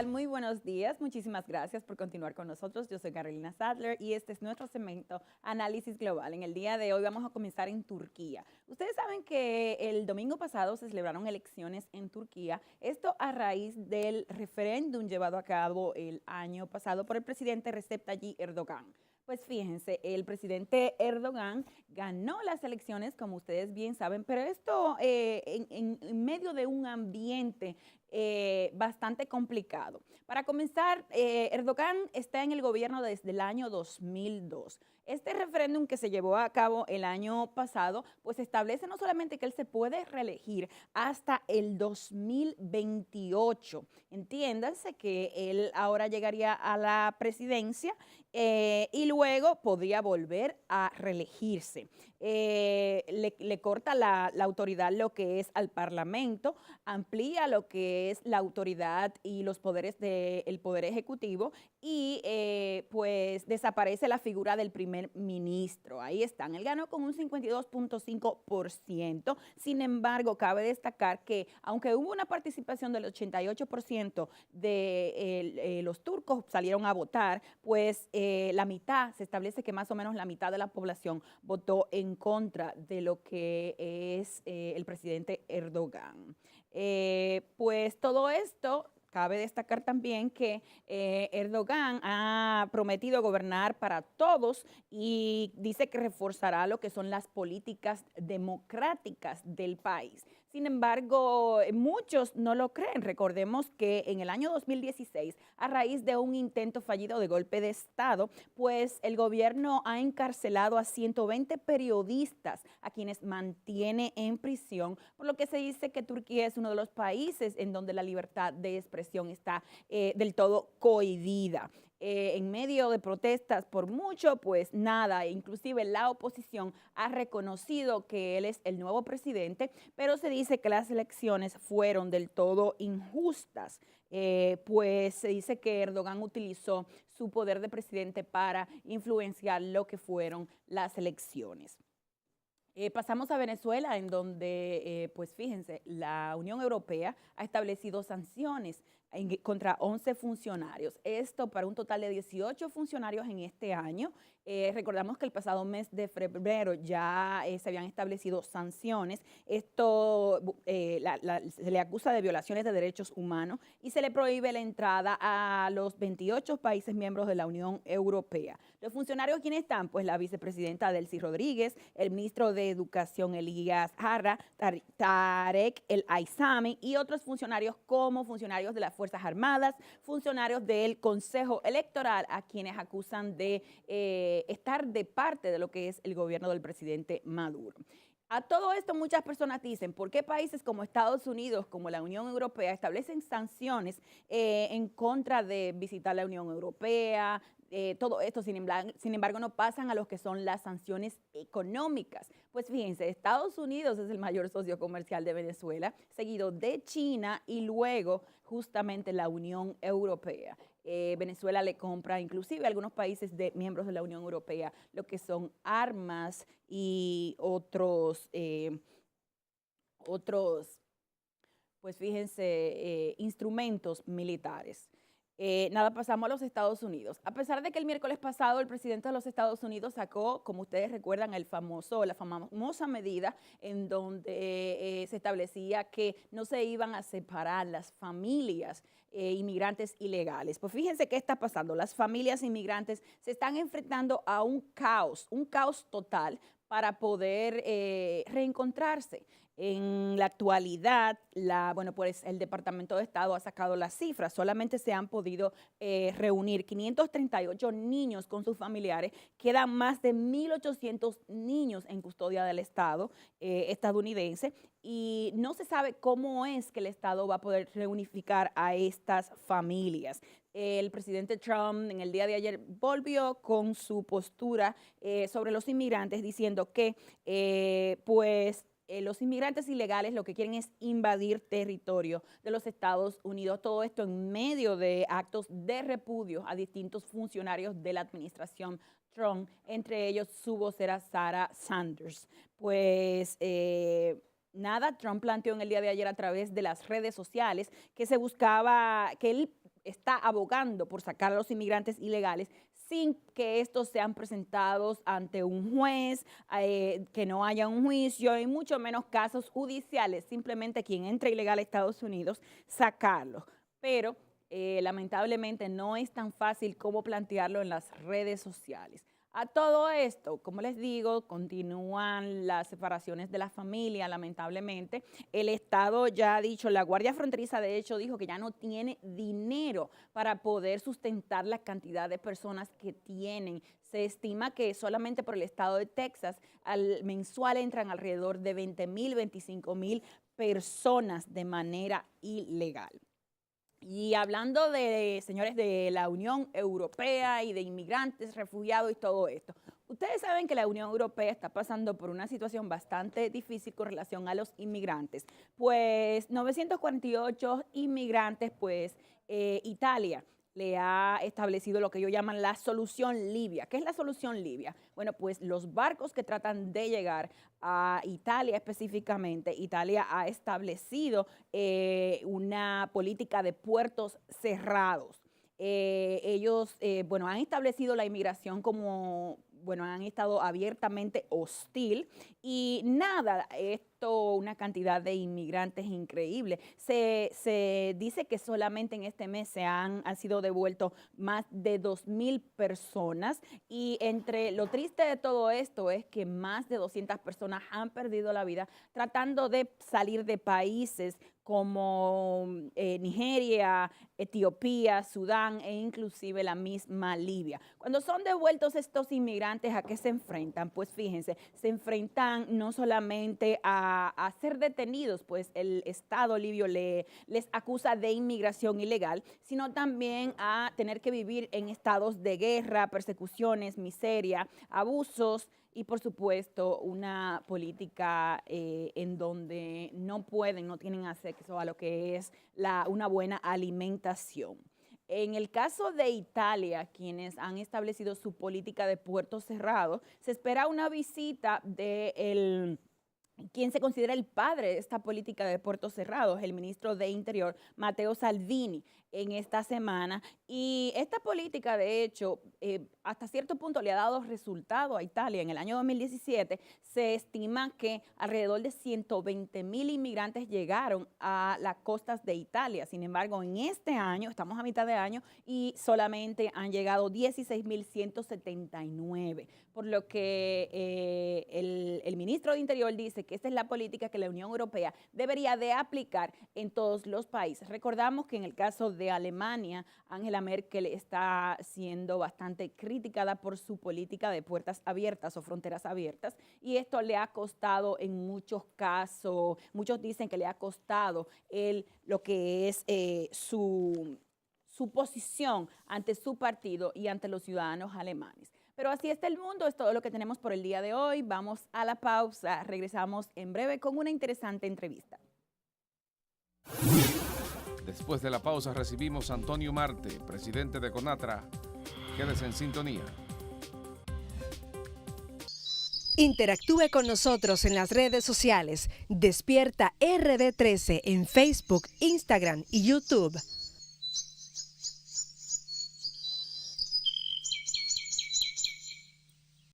Muy buenos días. Muchísimas gracias por continuar con nosotros. Yo soy Carolina Sadler y este es nuestro segmento Análisis Global. En el día de hoy vamos a comenzar en Turquía. Ustedes saben que el domingo pasado se celebraron elecciones en Turquía. Esto a raíz del referéndum llevado a cabo el año pasado por el presidente Recep Tayyip Erdogan. Pues fíjense, el presidente Erdogan ganó las elecciones, como ustedes bien saben, pero esto en medio de un ambiente bastante complicado. Para comenzar, Erdogan está en el gobierno desde el año 2002. Este referéndum que se llevó a cabo el año pasado, pues establece no solamente que él se puede reelegir hasta el 2028. Entiéndanse que él ahora llegaría a la presidencia y luego podría volver a reelegirse. Le corta la autoridad lo que es al Parlamento, amplía lo que es la autoridad y los poderes del Poder Ejecutivo y pues desaparece la figura del primer ministro. Ahí están. Él ganó con un 52.5%. Sin embargo, cabe destacar que aunque hubo una participación del 88% de los turcos salieron a votar, pues la mitad, se establece que más o menos la mitad de la población votó en contra de lo que es el presidente Erdogan. Pues todo esto, cabe destacar también que Erdogan ha prometido gobernar para todos y dice que reforzará lo que son las políticas democráticas del país. Sin embargo, muchos no lo creen. Recordemos que en el año 2016, a raíz de un intento fallido de golpe de Estado, pues el gobierno ha encarcelado a 120 periodistas a quienes mantiene en prisión, por lo que se dice que Turquía es uno de los países en donde la libertad de expresión está del todo cohibida. En medio de protestas por mucho, pues nada, inclusive la oposición ha reconocido que él es el nuevo presidente, pero se dice que las elecciones fueron del todo injustas. Pues se dice que Erdogan utilizó su poder de presidente para influenciar lo que fueron las elecciones. Pasamos a Venezuela, en donde, pues fíjense, la Unión Europea ha establecido sanciones contra 11 funcionarios. Esto para un total de 18 funcionarios en este año. Recordamos que el pasado mes de febrero ya se habían establecido sanciones. Esto se le acusa de violaciones de derechos humanos y se le prohíbe la entrada a los 28 países miembros de la Unión Europea. Los funcionarios, ¿quiénes están? Pues la vicepresidenta Delcy Rodríguez, el ministro de Educación Elías Jarra, Tarek El Aissami y otros funcionarios como funcionarios de las Fuerzas Armadas, funcionarios del Consejo Electoral, a quienes acusan de estar de parte de lo que es el gobierno del presidente Maduro. A todo esto muchas personas dicen, ¿por qué países como Estados Unidos, como la Unión Europea, establecen sanciones en contra de visitar la Unión Europea? Todo esto, sin embargo, no pasan a lo que son las sanciones económicas. Pues fíjense, Estados Unidos es el mayor socio comercial de Venezuela, seguido de China y luego justamente la Unión Europea. Venezuela le compra inclusive a algunos países miembros de la Unión Europea lo que son armas y otros, pues fíjense, instrumentos militares. Nada, pasamos a los Estados Unidos. A pesar de que el miércoles pasado el presidente de los Estados Unidos sacó, como ustedes recuerdan, la famosa medida en donde se establecía que no se iban a separar las familias inmigrantes ilegales. Pues fíjense qué está pasando. Las familias inmigrantes se están enfrentando a un caos total para poder reencontrarse. En la actualidad, pues el Departamento de Estado ha sacado las cifras. Solamente se han podido reunir 538 niños con sus familiares. Quedan más de 1.800 niños en custodia del Estado estadounidense y no se sabe cómo es que el Estado va a poder reunificar a estas familias. El presidente Trump en el día de ayer volvió con su postura sobre los inmigrantes diciendo que los inmigrantes ilegales lo que quieren es invadir territorio de los Estados Unidos. Todo esto en medio de actos de repudio a distintos funcionarios de la administración Trump, entre ellos su vocera Sarah Sanders. Pues nada, Trump planteó en el día de ayer a través de las redes sociales que se buscaba, que él está abogando por sacar a los inmigrantes ilegales sin que estos sean presentados ante un juez, que no haya un juicio y mucho menos casos judiciales, simplemente quien entra ilegal a Estados Unidos, sacarlo. Pero lamentablemente no es tan fácil como plantearlo en las redes sociales. A todo esto, como les digo, continúan las separaciones de la familia, lamentablemente. El Estado ya ha dicho, la Guardia Fronteriza de hecho dijo que ya no tiene dinero para poder sustentar la cantidad de personas que tienen. Se estima que solamente por el estado de Texas al mensual entran alrededor de 20,000, 25,000 personas de manera ilegal. Y hablando de, señores, de la Unión Europea y de inmigrantes, refugiados y todo esto, ustedes saben que la Unión Europea está pasando por una situación bastante difícil con relación a los inmigrantes. Pues 948 inmigrantes, pues Italia le ha establecido lo que ellos llaman la solución Libia. ¿Qué es la solución Libia? Bueno, pues los barcos que tratan de llegar a Italia específicamente, Italia ha establecido una política de puertos cerrados. Ellos, bueno, han establecido la inmigración como, bueno, han estado abiertamente hostil y nada, esto, una cantidad de inmigrantes increíble. Se dice que solamente en este mes han sido devueltos más de 2,000 personas y entre lo triste de todo esto es que más de 200 personas han perdido la vida tratando de salir de países como Nigeria, Etiopía, Sudán e inclusive la misma Libia. Cuando son devueltos estos inmigrantes, ¿a qué se enfrentan? Pues fíjense, se enfrentan no solamente a ser detenidos, pues el Estado libio les acusa de inmigración ilegal, sino también a tener que vivir en estados de guerra, persecuciones, miseria, abusos, y por supuesto una política en donde no tienen acceso a lo que es una buena alimentación. En el caso de Italia, quienes han establecido su política de puertos cerrados, se espera una visita de quien se considera el padre de esta política de puertos cerrados, el ministro de Interior, Matteo Salvini, en esta semana. Y esta política, de hecho, hasta cierto punto le ha dado resultado a Italia. En el año 2017 se estima que alrededor de 120,000 inmigrantes llegaron a las costas de Italia. Sin embargo, en este año, estamos a mitad de año, y solamente han llegado 16,179. Por lo que el ministro de Interior dice que esta es la política que la Unión Europea debería de aplicar en todos los países. Recordamos que en el caso de Alemania, Angela Merkel está siendo bastante criticada por su política de puertas abiertas o fronteras abiertas, y esto le ha costado en muchos casos, muchos dicen que le ha costado lo que es su posición ante su partido y ante los ciudadanos alemanes. Pero así está el mundo, es todo lo que tenemos por el día de hoy. Vamos a la pausa, regresamos en breve con una interesante entrevista. Después de la pausa recibimos a Antonio Marte, presidente de CONATRA. Quédese en sintonía. Interactúe con nosotros en las redes sociales. Despierta RD13 en Facebook, Instagram y YouTube.